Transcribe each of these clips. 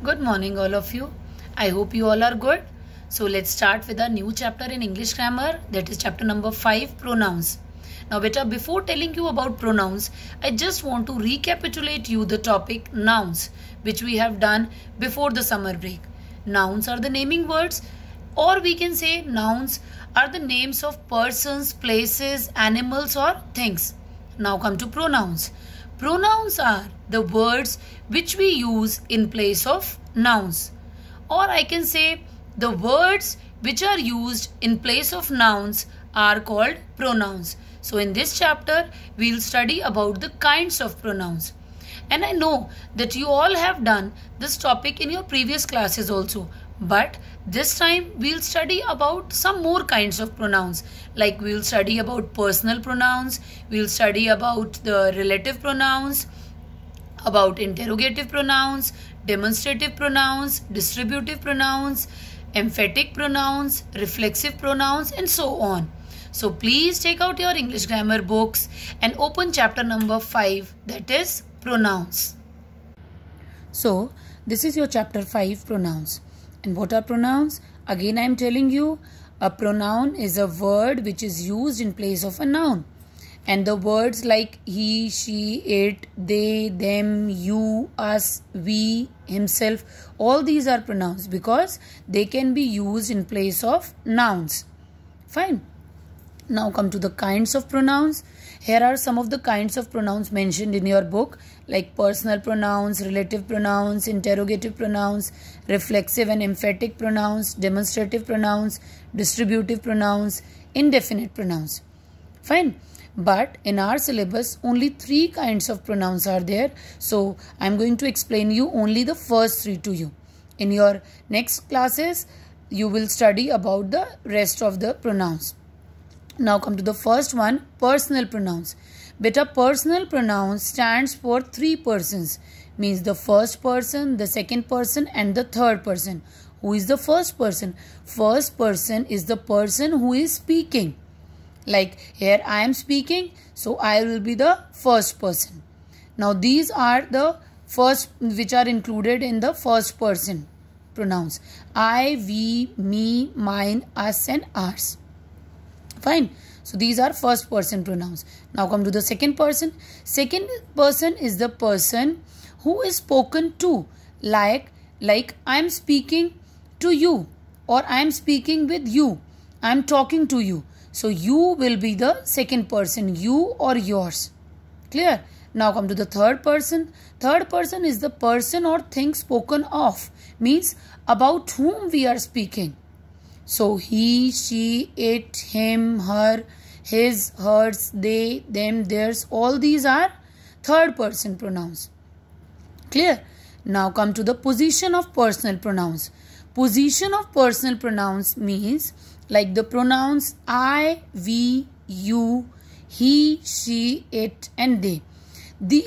Good morning all of you. I hope you all are good. So let's start with a new chapter in English grammar, that is chapter number 5, pronouns. Now beta, before telling you about pronouns, I just want to recapitulate you the topic nouns, which we have done before the summer break. Nouns are the naming words, or we can say nouns are the names of persons, places, animals or things. Now come to pronouns. Pronouns are the words which we use in place of nouns, or I can say the words which are used in place of nouns are called pronouns. So in this chapter we will study about the kinds of pronouns, and I know that you all have done this topic in your previous classes also, but this time we'll study about some more kinds of pronouns. Like we'll study about personal pronouns, we'll study about the relative pronouns, about interrogative pronouns, demonstrative pronouns, distributive pronouns, emphatic pronouns, reflexive pronouns, and so on. So please take out your English grammar books and open chapter number 5, that is pronouns. So this is your chapter 5, pronouns. And what are pronouns? Again I am telling you, a pronoun is a word which is used in place of a noun. And the words like he, she, it, they, them, you, us, we, himself, all these are pronouns because they can be used in place of nouns. Fine. Now come to the kinds of pronouns. Here are some of the kinds of pronouns mentioned in your book, like personal pronouns, relative pronouns, interrogative pronouns, reflexive and emphatic pronouns, demonstrative pronouns, distributive pronouns, indefinite pronouns. Fine. But in our syllabus, only 3 kinds of pronouns are there. So I am going to explain you only the first 3 to you. In your next classes, you will study about the rest of the pronouns. Now come to the first one, personal pronouns. Beta, personal pronouns stands for 3 persons. Means the first person, the second person and the third person. Who is the first person? First person is the person who is speaking. Like here I am speaking, so I will be the first person. Now these are the first which are included in the first person pronouns. I, we, me, mine, us and ours. Fine. So these are first person pronouns. Now come to the second person. Second person is the person who is spoken to. Like I am speaking to you, or I am speaking with you. I am talking to you. So you will be the second person, you or yours. Clear? Now come to the third person. Third person is the person or thing spoken of. Means about whom we are speaking. So he, she, it, him, her, his, hers, they, them, theirs, all these are third person pronouns. Clear? Now come to the position of personal pronouns. Position of personal pronouns means like the pronouns I, we, you, he, she, it and they.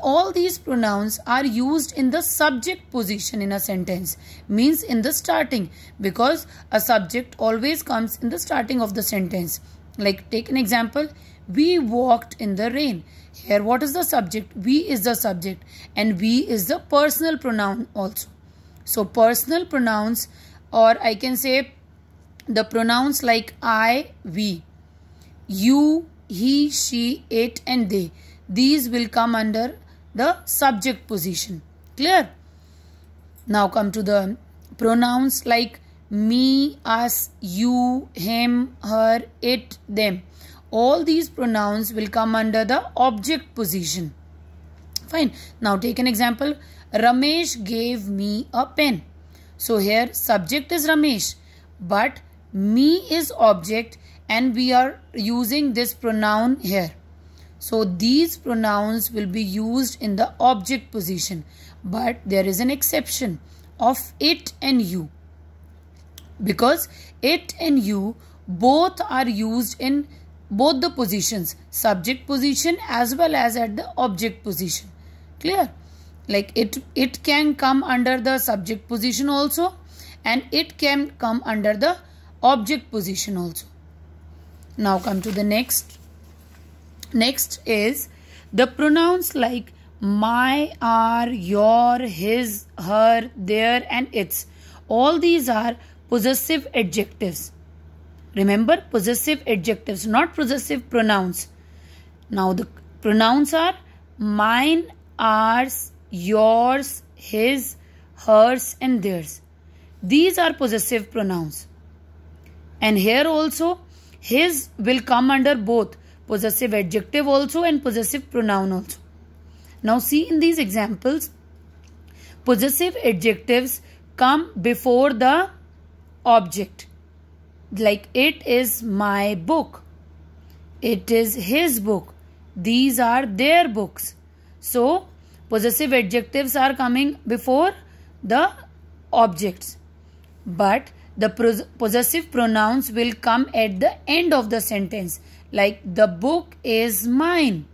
All these pronouns are used in the subject position in a sentence. Means in the starting, because a subject always comes in the starting of the sentence. Like take an example, we walked in the rain. Here what is the subject? We is the subject and we is the personal pronoun also. So personal pronouns, or I can say the pronouns like I, we, you, he, she, it and they. These will come under the subject position. Clear? Now come to the pronouns like me, us, you, him, her, it, them. All these pronouns will come under the object position. Fine. Now take an example. Ramesh gave me a pen. So here subject is Ramesh, but me is object and we are using this pronoun here. So these pronouns will be used in the object position, but there is an exception of it and you, because it and you both are used in both the positions, subject position as well as at the object position. Clear? Like it can come under the subject position also, and it can come under the object position also. Now come to the next. Next is the pronouns like my, our, your, his, her, their and its. All these are possessive adjectives. Remember, possessive adjectives, not possessive pronouns. Now the pronouns are mine, ours, yours, his, hers and theirs. These are possessive pronouns. And here also his will come under both possessive adjective also and possessive pronoun also. Now see in these examples, possessive adjectives come before the object. Like it is my book. It is his book. These are their books. So possessive adjectives are coming before the objects. But the possessive pronouns will come at the end of the sentence. Like the book is mine.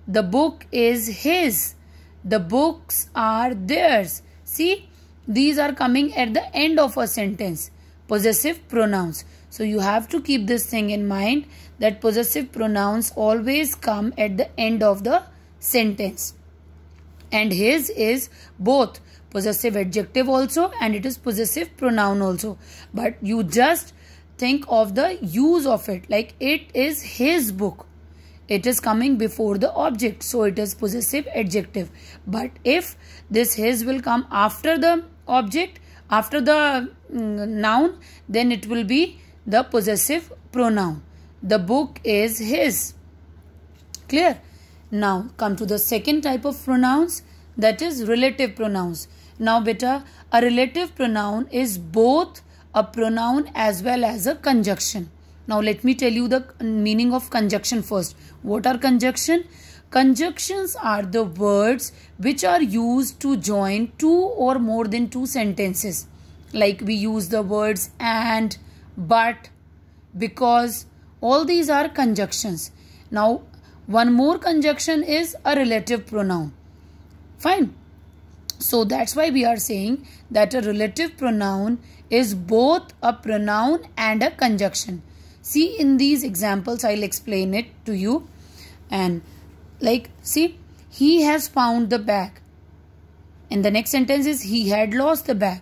The book is his. The books are theirs. See, these are coming at the end of a sentence. Possessive pronouns. So you have to keep this thing in mind that possessive pronouns always come at the end of the sentence. And his is both possessive adjective also and it is possessive pronoun also. But you just think of the use of it. Like it is his book. It is coming before the object. So it is possessive adjective. But if this his will come after the object, after the noun, then it will be the possessive pronoun. The book is his. Clear? Now come to the second type of pronouns, that is relative pronouns. Now beta, a relative pronoun is both a pronoun as well as a conjunction. Now let me tell you the meaning of conjunction first. What are conjunction? Conjunctions are the words which are used to join two or more than two sentences. Like we use the words and, but, because. All these are conjunctions. Now one more conjunction is a relative pronoun. Fine. So that's why we are saying that a relative pronoun is both a pronoun and a conjunction. See in these examples, I'll explain it to you. And like, see, he has found the bag. And the next sentence is he had lost the bag.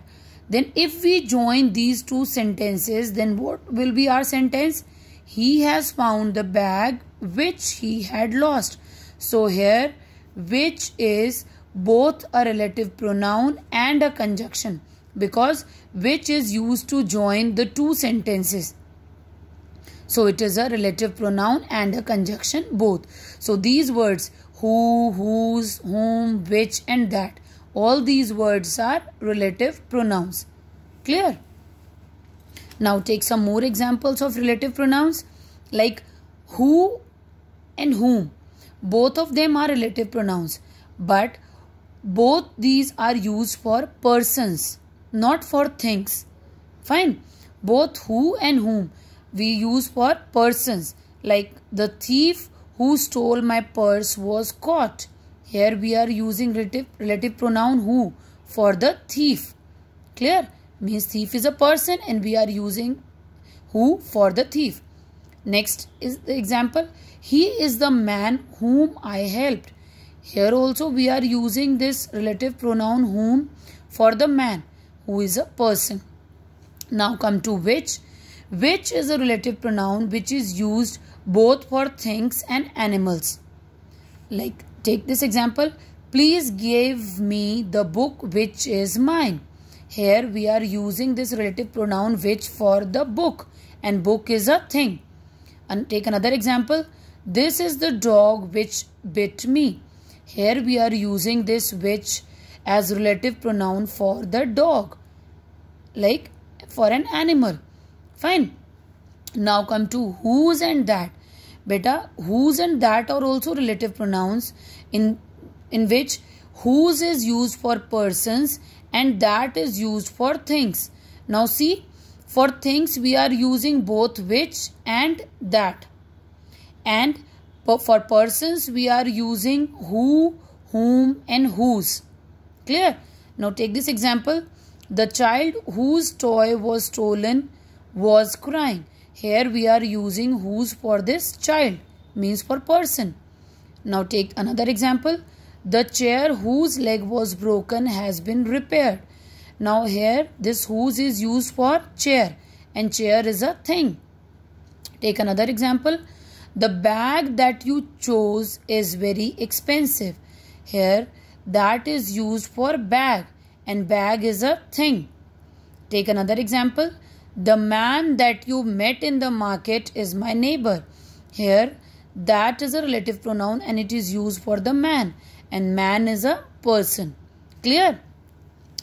Then if we join these two sentences, then what will be our sentence? He has found the bag which he had lost. So here, which is both a relative pronoun and a conjunction, because which is used to join the two sentences. So it is a relative pronoun and a conjunction both. So these words who, whose, whom, which and that, all these words are relative pronouns. Clear? Now take some more examples of relative pronouns like who and whom. Both of them are relative pronouns, but both these are used for persons, not for things. Fine. Both who and whom we use for persons. Like the thief who stole my purse was caught. Here we are using relative pronoun who for the thief. Clear? Means thief is a person and we are using who for the thief. Next is the example. He is the man whom I helped. Here also we are using this relative pronoun whom for the man who is a person. Now come to which. Which is a relative pronoun which is used both for things and animals. Like take this example. Please give me the book which is mine. Here we are using this relative pronoun which for the book, and book is a thing. And take another example. This is the dog which bit me. Here we are using this which as relative pronoun for the dog, like for an animal. Fine. Now come to whose and that. Beta, whose and that are also relative pronouns in which whose is used for persons and that is used for things. Now see, for things we are using both which and that. And for persons we are using who, whom and whose. Clear? Now take this example. The child whose toy was stolen was crying. Here we are using whose for this child, means for person. Now take another example. The chair whose leg was broken has been repaired. Now here this whose is used for chair, and chair is a thing. Take another example. The bag that you chose is very expensive. Here that is used for bag, and bag is a thing. Take another example. The man that you met in the market is my neighbor. Here that is a relative pronoun and it is used for the man, and man is a person. Clear?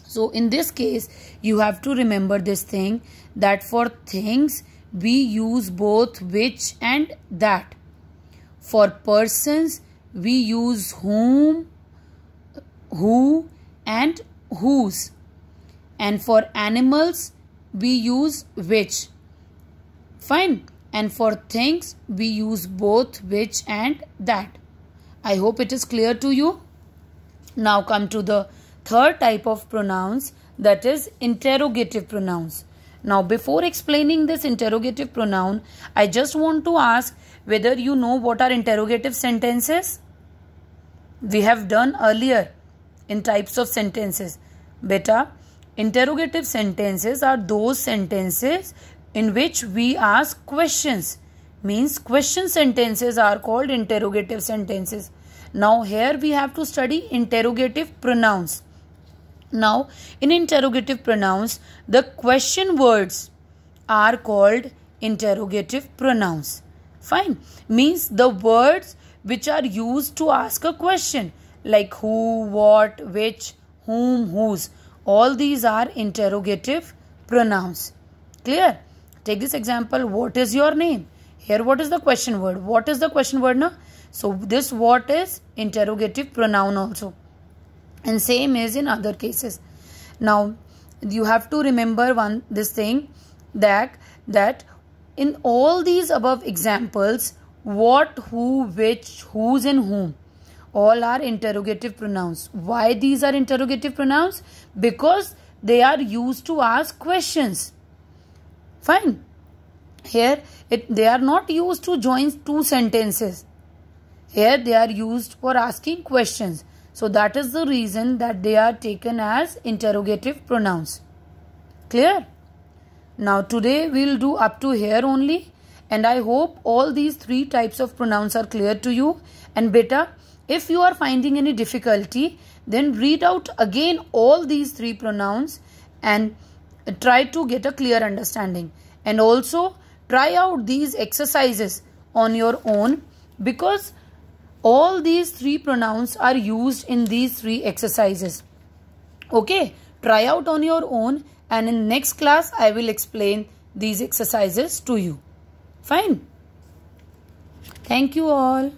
So in this case you have to remember this thing, that for things we use both which and that. For persons we use whom, who and whose. And for animals we use which. Fine. And for things we use both which and that. I hope it is clear to you. Now come to the third type of pronouns, that is interrogative pronouns. Now before explaining this interrogative pronoun, I just want to ask whether you know what are interrogative sentences. We have done earlier in types of sentences. Beta, interrogative sentences are those sentences in which we ask questions. Means question sentences are called interrogative sentences. Now here we have to study interrogative pronouns. Now in interrogative pronouns, the question words are called interrogative pronouns. Fine. Means the words which are used to ask a question, like who, what, which, whom, whose. All these are interrogative pronouns. Clear? Take this example. What is your name? Here what is the question word? What is the question word now? So this what is interrogative pronoun also. And same is in other cases. Now you have to remember this thing, that in all these above examples, what, who, which, whose and whom, all are interrogative pronouns. Why these are interrogative pronouns? Because they are used to ask questions. Fine. Here they are not used to join two sentences. Here they are used for asking questions. So that is the reason that they are taken as interrogative pronouns. Clear? Now today we will do up to here only, and I hope all these three types of pronouns are clear to you. And beta, if you are finding any difficulty, then read out again all these three pronouns and try to get a clear understanding. And also try out these exercises on your own, because all these three pronouns are used in these three exercises. Okay, try out on your own, and in next class I will explain these exercises to you. Fine. Thank you all.